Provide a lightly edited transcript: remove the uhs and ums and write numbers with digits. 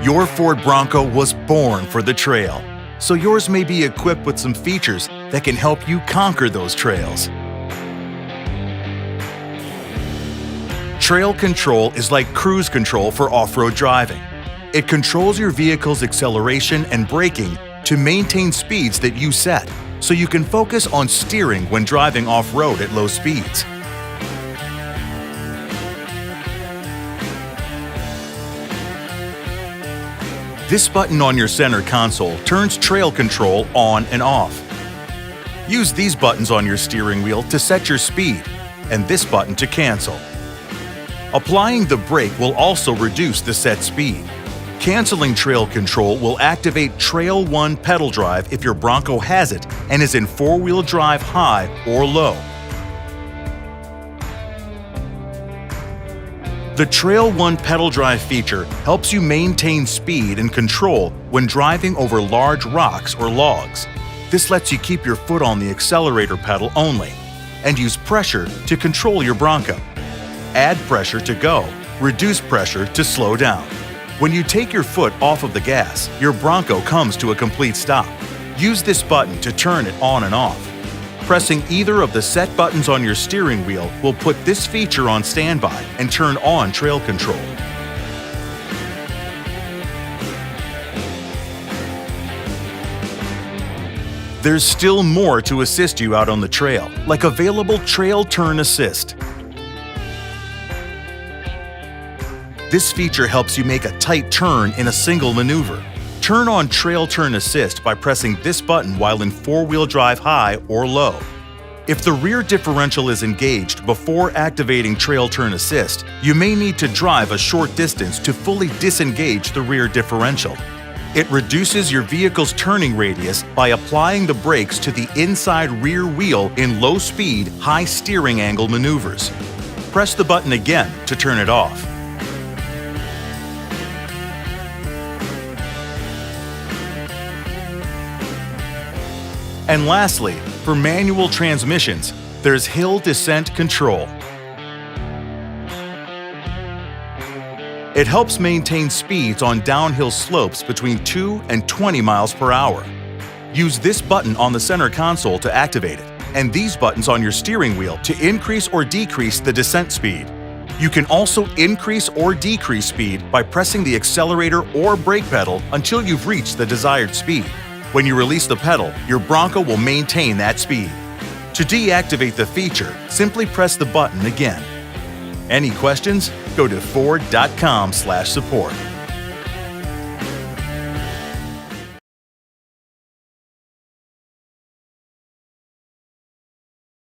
Your Ford Bronco was born for the trail, so yours may be equipped with some features that can help you conquer those trails. Trail control is like cruise control for off-road driving. It controls your vehicle's acceleration and braking to maintain speeds that you set, so you can focus on steering when driving off-road at low speeds. This button on your center console turns trail control on and off. Use these buttons on your steering wheel to set your speed, and this button to cancel. Applying the brake will also reduce the set speed. Canceling trail control will activate Trail 1 pedal drive if your Bronco has it and is in four-wheel drive high or low. The Trail 1 pedal drive feature helps you maintain speed and control when driving over large rocks or logs. This lets you keep your foot on the accelerator pedal only and use pressure to control your Bronco. Add pressure to go, reduce pressure to slow down. When you take your foot off of the gas, your Bronco comes to a complete stop. Use this button to turn it on and off. Pressing either of the set buttons on your steering wheel will put this feature on standby and turn on trail control. There's still more to assist you out on the trail, like available Trail Turn Assist. This feature helps you make a tight turn in a single maneuver. Turn on Trail Turn Assist by pressing this button while in four-wheel drive high or low. If the rear differential is engaged before activating Trail Turn Assist, you may need to drive a short distance to fully disengage the rear differential. It reduces your vehicle's turning radius by applying the brakes to the inside rear wheel in low-speed, high steering angle maneuvers. Press the button again to turn it off. And lastly, for manual transmissions, there's Hill Descent Control. It helps maintain speeds on downhill slopes between 2 and 20 miles per hour. Use this button on the center console to activate it, and these buttons on your steering wheel to increase or decrease the descent speed. You can also increase or decrease speed by pressing the accelerator or brake pedal until you've reached the desired speed. When you release the pedal, your Bronco will maintain that speed. To deactivate the feature, simply press the button again. Any questions? Go to Ford.com/support.